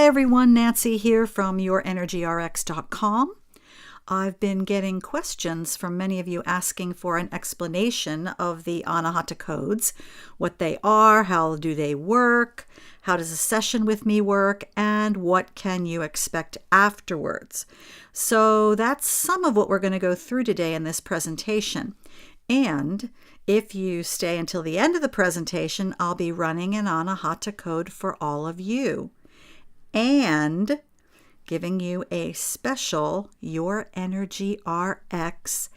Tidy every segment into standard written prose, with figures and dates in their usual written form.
everyone, Nancy here from YourEnergyRx.com. I've been getting questions from many of you asking for an explanation of the Anahata codes, what they are, how do they work, how does a session with me work, and what can you expect afterwards. So that's some of what we're going to go through today in this presentation. And if you stay until the end of the presentation, I'll be running an Anahata code for all of you and giving you a special Your Energy RX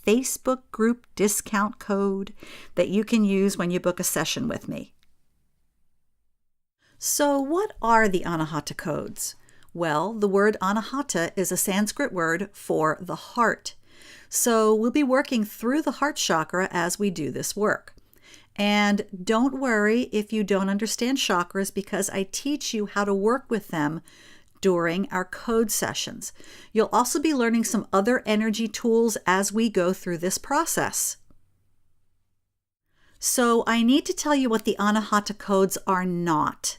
Facebook group discount code that you can use when you book a session with me. So what are the Anahata codes? Well, the word Anahata is a Sanskrit word for the heart. So we'll be working through the heart chakra as we do this work. And don't worry if you don't understand chakras, because I teach you how to work with them during our code sessions. You'll also be learning some other energy tools as we go through this process. So I need to tell you what the Anahata codes are not.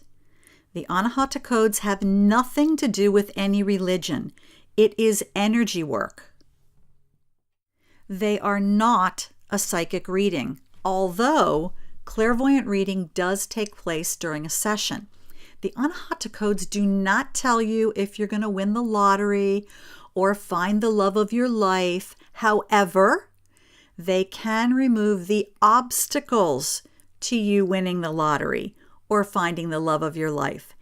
The Anahata codes have nothing to do with any religion. It is energy work. They are not a psychic reading, although clairvoyant reading does take place during a session. The Anahata codes do not tell you if you're going to win the lottery or find the love of your life. However, they can remove the obstacles to you winning the lottery or finding the love of your life,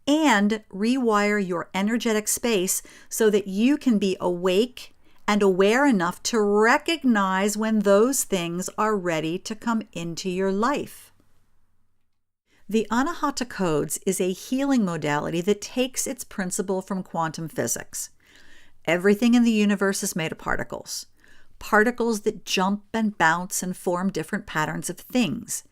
and rewire your energetic space so that you can be awake and aware enough to recognize when those things are ready to come into your life. The Anahata codes is a healing modality that takes its principle from quantum physics. Everything in the universe is made of particles. Particles that jump and bounce and form different patterns of things.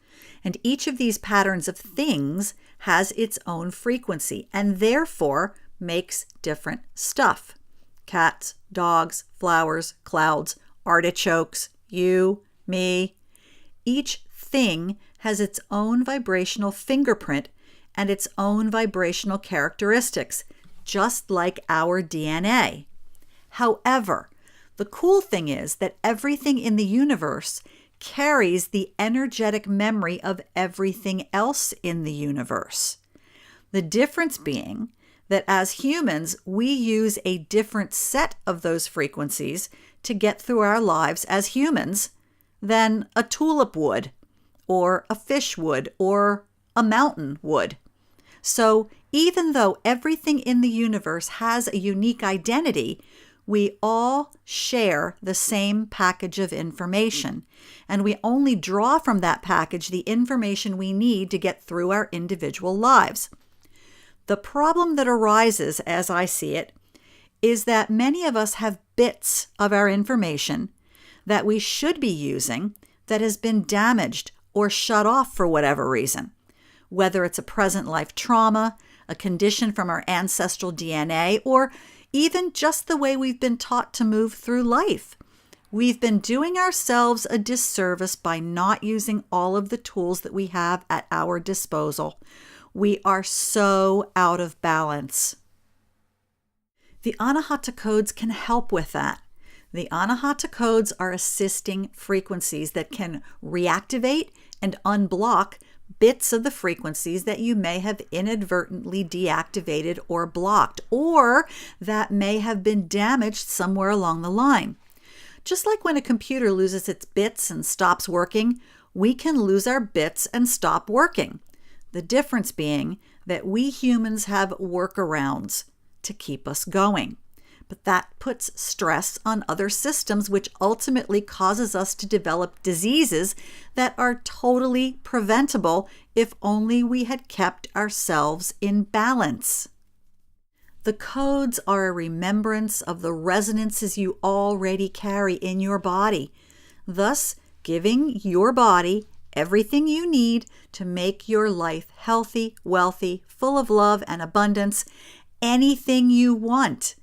And each of these patterns of things has its own frequency and therefore makes different stuff. Cats, dogs, flowers, clouds, artichokes, you, me. Each thing has its own vibrational fingerprint and its own vibrational characteristics, just like our DNA. However, the cool thing is that everything in the universe carries the energetic memory of everything else in the universe. The difference being that as humans, we use a different set of those frequencies to get through our lives as humans than a tulip would, or a fish would, or a mountain would. So even though everything in the universe has a unique identity, we all share the same package of information, and we only draw from that package the information we need to get through our individual lives. The problem that arises, as I see it, is that many of us have bits of our information that we should be using that has been damaged or shut off for whatever reason, whether it's a present life trauma, a condition from our ancestral DNA, or even just the way we've been taught to move through life. We've been doing ourselves a disservice by not using all of the tools that we have at our disposal. We are so out of balance. The Anahata codes can help with that. The Anahata codes are assisting frequencies that can reactivate and unblock bits of the frequencies that you may have inadvertently deactivated or blocked, or that may have been damaged somewhere along the line. Just like when a computer loses its bits and stops working, we can lose our bits and stop working. The difference being that we humans have workarounds to keep us going. But that puts stress on other systems, which ultimately causes us to develop diseases that are totally preventable if only we had kept ourselves in balance. The codes are a remembrance of the resonances you already carry in your body, thus giving your body everything you need to make your life healthy, wealthy, full of love and abundance, anything you want.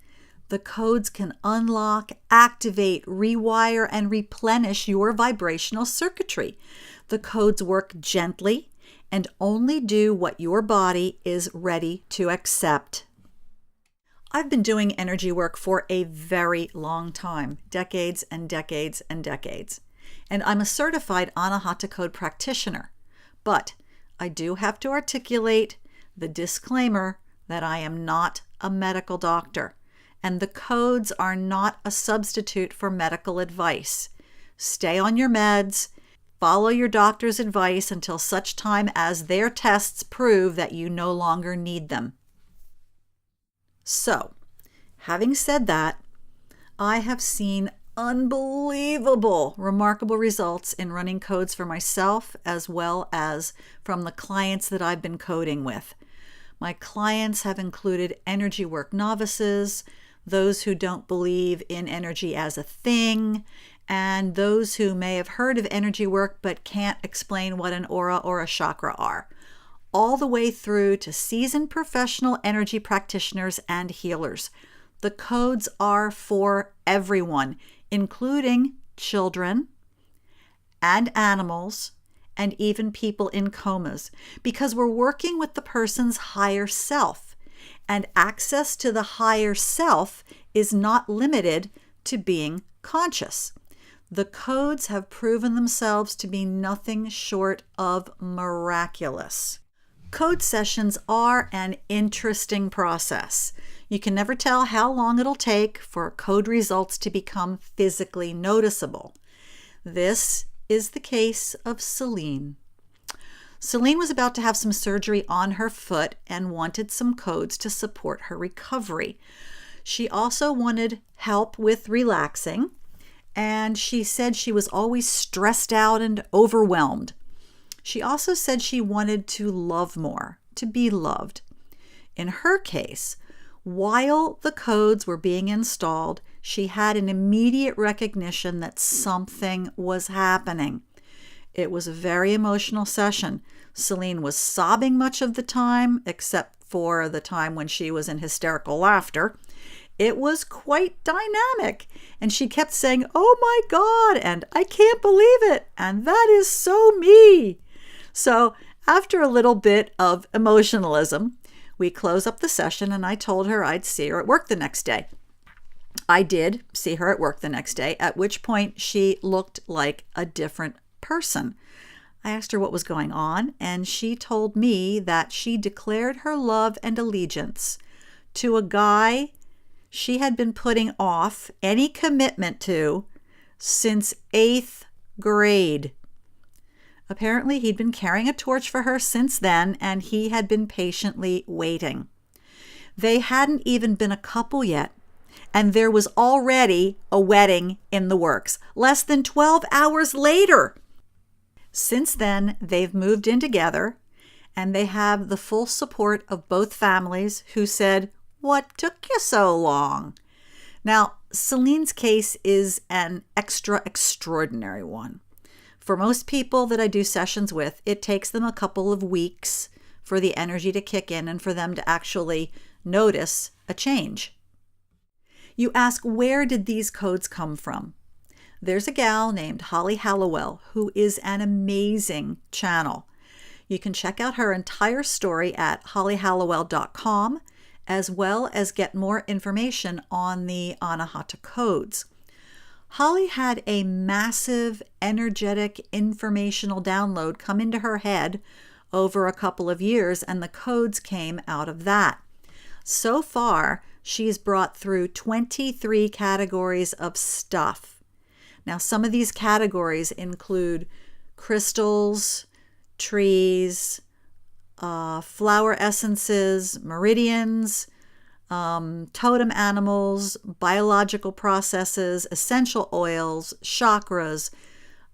The codes can unlock, activate, rewire, and replenish your vibrational circuitry. The codes work gently and only do what your body is ready to accept. I've been doing energy work for a very long time, decades and decades and decades. And I'm a certified Anahata Code practitioner. But I do have to articulate the disclaimer that I am not a medical doctor, and the codes are not a substitute for medical advice. Stay on your meds, follow your doctor's advice until such time as their tests prove that you no longer need them. So, having said that, I have seen unbelievable, remarkable results in running codes for myself as well as from the clients that I've been coding with. My clients have included energy work novices, those who don't believe in energy as a thing, and those who may have heard of energy work but can't explain what an aura or a chakra are, all the way through to seasoned professional energy practitioners and healers. The codes are for everyone, including children and animals and even people in comas, because we're working with the person's higher self, and access to the higher self is not limited to being conscious. The codes have proven themselves to be nothing short of miraculous. Code sessions are an interesting process. You can never tell how long it'll take for code results to become physically noticeable. This is the case of Celine. Celine was about to have some surgery on her foot and wanted some codes to support her recovery. She also wanted help with relaxing, and she said she was always stressed out and overwhelmed. She also said she wanted to love more, to be loved. In her case, while the codes were being installed, she had an immediate recognition that something was happening. It was a very emotional session. Celine was sobbing much of the time, except for the time when she was in hysterical laughter. It was quite dynamic, and she kept saying, "Oh my God," and "I can't believe it," and "That is so me." So after a little bit of emotionalism, we closed up the session, and I told her I'd see her at work the next day. I did see her at work the next day, at which point she looked like a different person. I asked her what was going on, and she told me that she declared her love and allegiance to a guy she had been putting off any commitment to since 8th grade. Apparently, he'd been carrying a torch for her since then, and he had been patiently waiting. They hadn't even been a couple yet, and there was already a wedding in the works, less than 12 hours later. Since then, they've moved in together, and they have the full support of both families who said, "What took you so long?" Now, Celine's case is an extraordinary one. For most people that I do sessions with, it takes them a couple of weeks for the energy to kick in and for them to actually notice a change. You ask, where did these codes come from? There's a gal named Holly Hallowell who is an amazing channel. You can check out her entire story at hollyhallowell.com, as well as get more information on the Anahata codes. Holly had a massive, energetic, informational download come into her head over a couple of years, and the codes came out of that. So far, she's brought through 23 categories of stuff. Now, some of these categories include crystals, trees, flower essences, meridians, totem animals, biological processes, essential oils, chakras,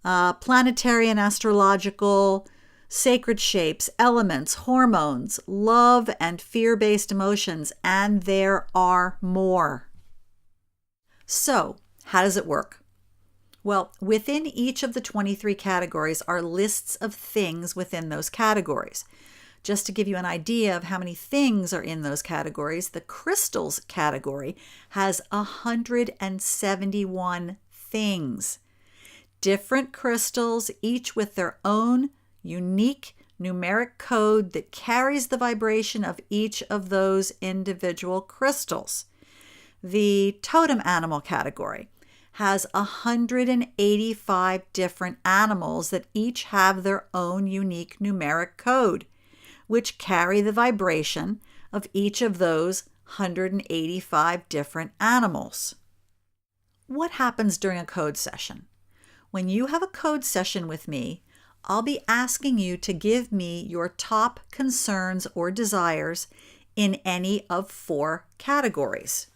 planetary and astrological, sacred shapes, elements, hormones, love and fear-based emotions, and there are more. So, how does it work? Well, within each of the 23 categories are lists of things within those categories. Just to give you an idea of how many things are in those categories, the crystals category has 171 things. Different crystals, each with their own unique numeric code that carries the vibration of each of those individual crystals. The totem animal category has 185 different animals that each have their own unique numeric code, which carry the vibration of each of those 185 different animals. What happens during a code session? When you have a code session with me, I'll be asking you to give me your top concerns or desires in any of 4 categories: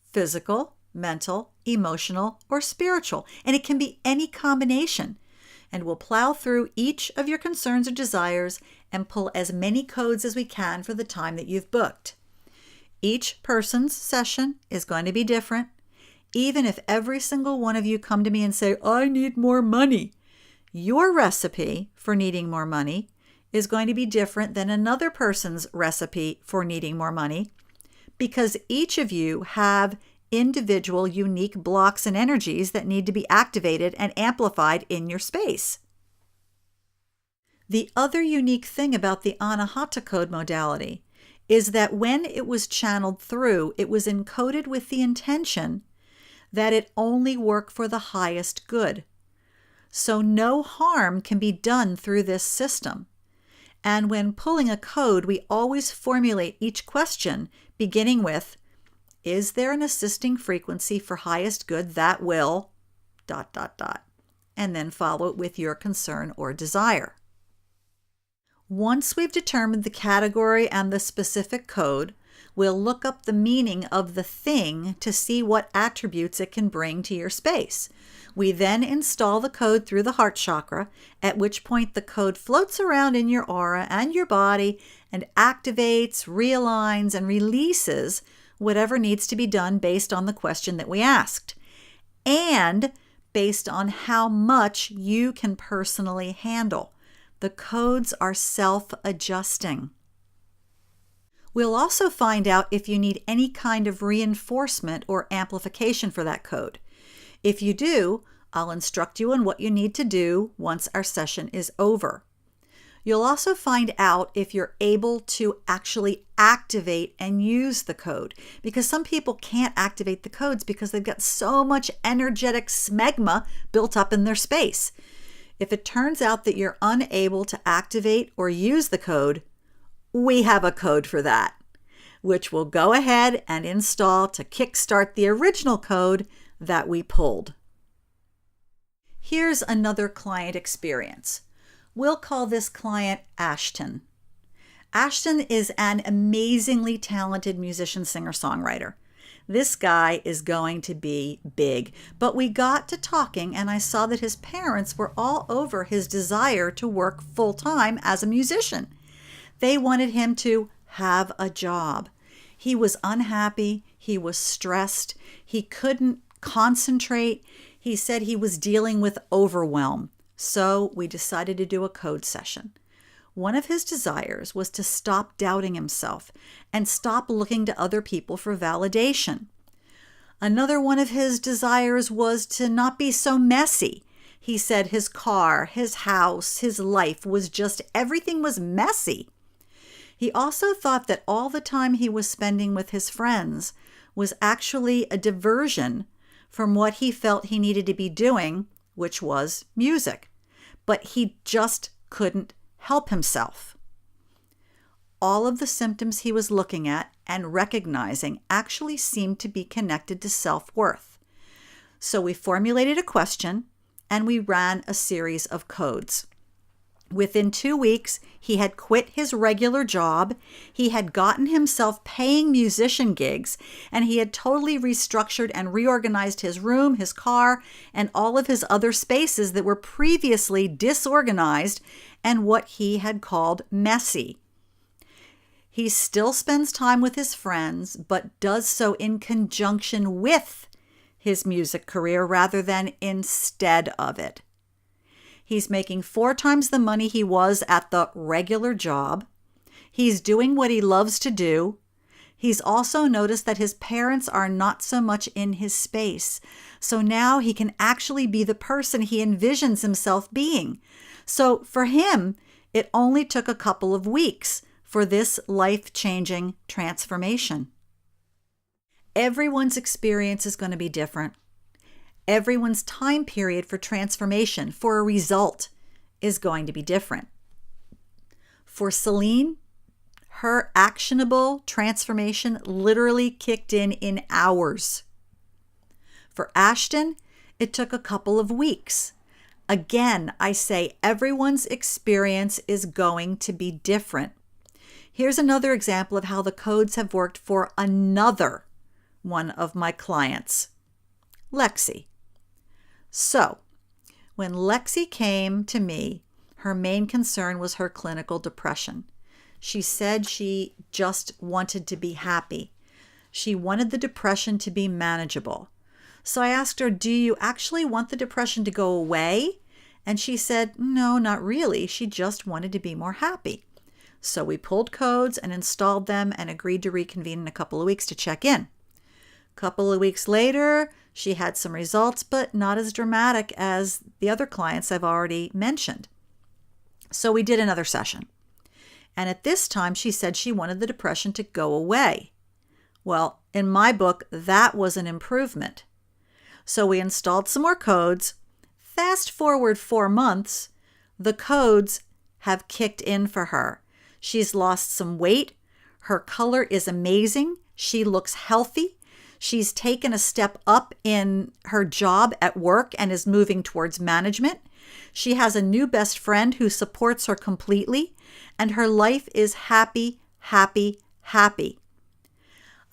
physical, mental, emotional, or spiritual. And it can be any combination. And we'll plow through each of your concerns or desires and pull as many codes as we can for the time that you've booked. Each person's session is going to be different. Even if every single one of you come to me and say, I need more money, your recipe for needing more money is going to be different than another person's recipe for needing more money, because each of you have individual unique blocks and energies that need to be activated and amplified in your space. The other unique thing about the Anahata code modality is that when it was channeled through, it was encoded with the intention that it only work for the highest good. So no harm can be done through this system. And when pulling a code, we always formulate each question beginning with, is there an assisting frequency for highest good that will ... and then follow it with your concern or desire. Once we've determined the category and the specific code, we'll look up the meaning of the thing to see what attributes it can bring to your space. We then install the code through the heart chakra, at which point the code floats around in your aura and your body and activates, realigns, and releases whatever needs to be done based on the question that we asked, and based on how much you can personally handle. The codes are self-adjusting. We'll also find out if you need any kind of reinforcement or amplification for that code. If you do, I'll instruct you on what you need to do once our session is over. You'll also find out if you're able to actually activate and use the code, because some people can't activate the codes because they've got so much energetic smegma built up in their space. If it turns out that you're unable to activate or use the code, we have a code for that, which we'll go ahead and install to kickstart the original code that we pulled. Here's another client experience. We'll call this client Ashton. Ashton is an amazingly talented musician, singer, songwriter. This guy is going to be big, but we got to talking and I saw that his parents were all over his desire to work full-time as a musician. They wanted him to have a job. He was unhappy. He was stressed. He couldn't concentrate. He said he was dealing with overwhelm. So we decided to do a code session. One of his desires was to stop doubting himself and stop looking to other people for validation. Another one of his desires was to not be so messy. He said his car, his house, his life was just, everything was messy. He also thought that all the time he was spending with his friends was actually a diversion from what he felt he needed to be doing, which was music. But he just couldn't help himself. All of the symptoms he was looking at and recognizing actually seemed to be connected to self-worth. So we formulated a question and we ran a series of codes. Within 2 weeks, he had quit his regular job, he had gotten himself paying musician gigs, and he had totally restructured and reorganized his room, his car, and all of his other spaces that were previously disorganized and what he had called messy. He still spends time with his friends, but does so in conjunction with his music career rather than instead of it. He's making 4 times the money he was at the regular job. He's doing what he loves to do. He's also noticed that his parents are not so much in his space. So now he can actually be the person he envisions himself being. So for him, It only took a couple of weeks for this life-changing transformation. Everyone's experience is going to be different. Everyone's time period for transformation, for a result, is going to be different. For Celine, her actionable transformation literally kicked in hours. For Ashton, it took a couple of weeks. Again, I say everyone's experience is going to be different. Here's another example of how the codes have worked for another one of my clients, Lexi. So, when Lexi came to me, her main concern was her clinical depression. She said she just wanted to be happy. She wanted the depression to be manageable. So I asked her, do you actually want the depression to go away? And she said, no, not really. She just wanted to be more happy. So we pulled codes and installed them and agreed to reconvene in a couple of weeks to check in. A couple of weeks later, she had some results, but not as dramatic as the other clients I've already mentioned. So we did another session. And at this time, she said she wanted the depression to go away. Well, in my book, that was an improvement. So we installed some more codes. Fast forward 4 months, the codes have kicked in for her. She's lost some weight. Her color is amazing. She looks healthy. She's taken a step up in her job at work and is moving towards management. She has a new best friend who supports her completely, and her life is happy, happy, happy.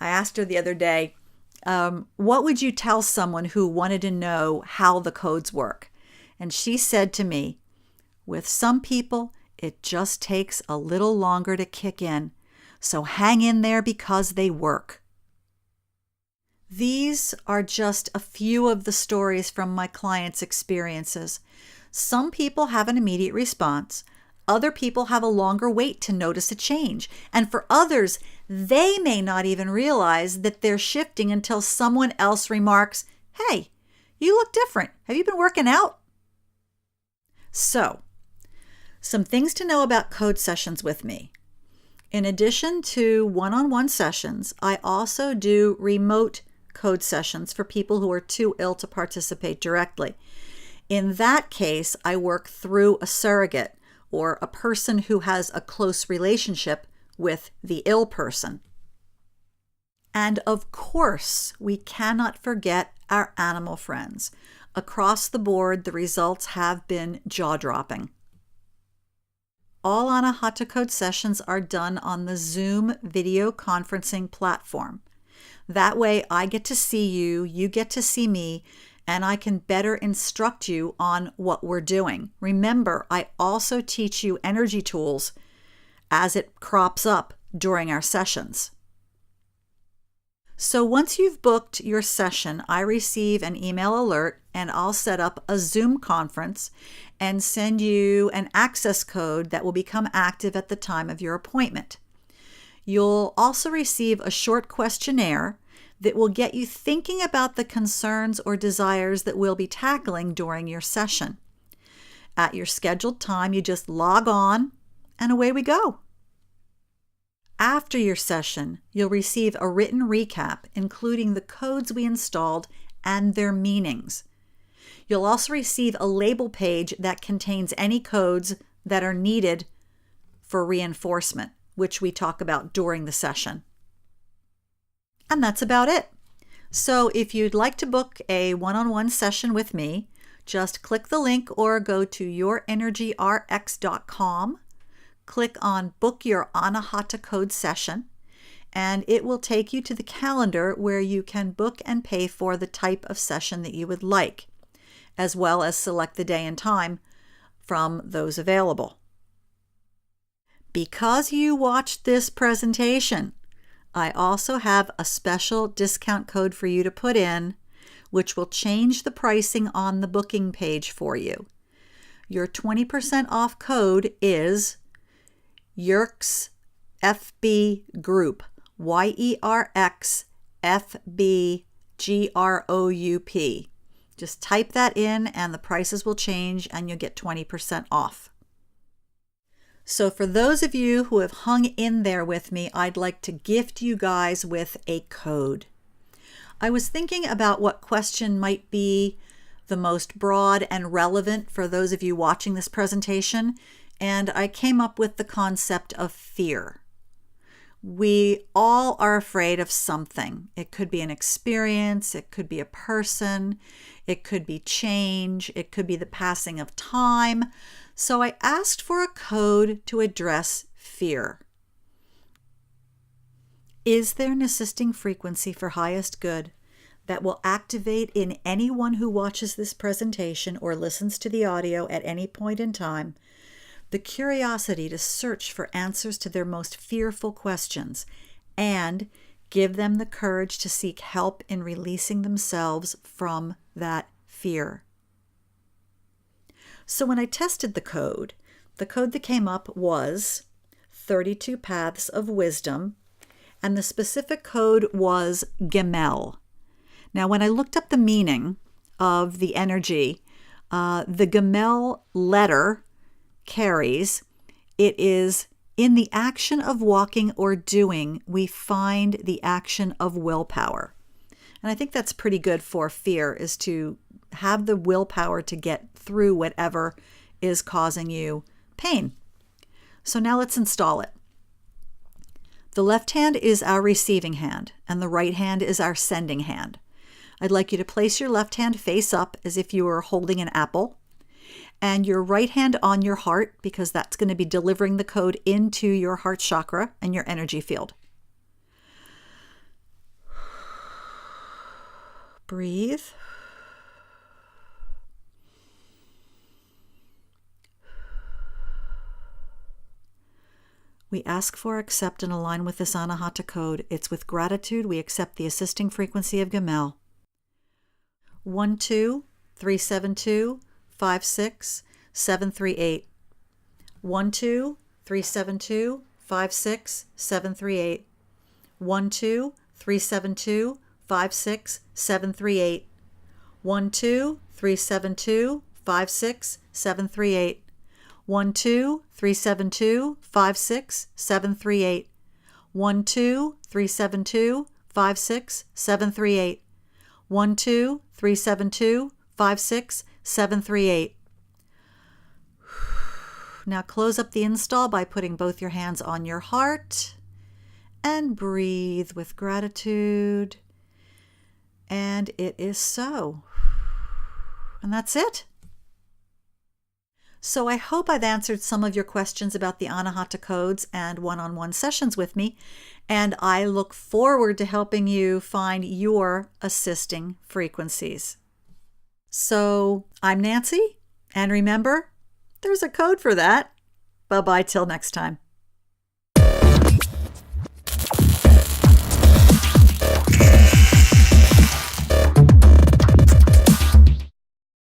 I asked her the other day, what would you tell someone who wanted to know how the codes work? And she said to me, with some people, it just takes a little longer to kick in. So hang in there because they work. These are just a few of the stories from my clients' experiences. Some people have an immediate response. Other people have a longer wait to notice a change. And for others, they may not even realize that they're shifting until someone else remarks, hey, you look different. Have you been working out? So, some things to know about code sessions with me. In addition to one-on-one sessions, I also do remote code sessions for people who are too ill to participate directly. In that case, I work through a surrogate or a person who has a close relationship with the ill person. And of course, we cannot forget our animal friends. Across the board, the results have been jaw-dropping. All Anahata Code sessions are done on the Zoom video conferencing platform. That way I get to see you, you get to see me, and I can better instruct you on what we're doing. Remember, I also teach you energy tools as it crops up during our sessions. So once you've booked your session, I receive an email alert and I'll set up a Zoom conference and send you an access code that will become active at the time of your appointment. You'll also receive a short questionnaire that will get you thinking about the concerns or desires that we'll be tackling during your session. At your scheduled time, you just log on and away we go. After your session, you'll receive a written recap, including the codes we installed and their meanings. You'll also receive a label page that contains any codes that are needed for reinforcement, which we talk about during the session. And that's about it. So if you'd like to book a one-on-one session with me, just click the link or go to yourenergyrx.com. Click on Book Your Anahata Code Session, and it will take you to the calendar where you can book and pay for the type of session that you would like, as well as select the day and time from those available. Because you watched this presentation, I also have a special discount code for you to put in, which will change the pricing on the booking page for you. Your 20% off code is YERX FB Group, YERX FB GROUP. Just type that in and the prices will change and you'll get 20% off. So for those of you who have hung in there with me, I'd like to gift you guys with a code. I was thinking about what question might be the most broad and relevant for those of you watching this presentation, and I came up with the concept of fear. We all are afraid of something. It could be an experience, it could be a person, it could be change, it could be the passing of time. So I asked for a code to address fear. Is there an assisting frequency for highest good that will activate in anyone who watches this presentation or listens to the audio at any point in time the curiosity to search for answers to their most fearful questions and give them the courage to seek help in releasing themselves from that fear? So when I tested the code that came up was 32 Paths of Wisdom, and the specific code was Gemel. Now, when I looked up the meaning of the energy, the Gemel letter carries, it is in the action of walking or doing, we find the action of willpower. And I think that's pretty good for fear, is to have the willpower to get through whatever is causing you pain. So now let's install it. The left hand is our receiving hand, and the right hand is our sending hand. I'd like you to place your left hand face up as if you were holding an apple, and your right hand on your heart, because that's going to be delivering the code into your heart chakra and your energy field. Breathe. We ask for, accept, and align with this Anahata code. It's with gratitude we accept the assisting frequency of Gemel. 12372567738. 12372567738. 12372567738. 12372567738. 12372567738. 12372567738. 12372567738. Now close up the install by putting both your hands on your heart and breathe with gratitude. And it is so. And that's it. So I hope I've answered some of your questions about the Anahata codes and one-on-one sessions with me, and I look forward to helping you find your assisting frequencies. So I'm Nancy, and remember, there's a code for that. Bye-bye till next time.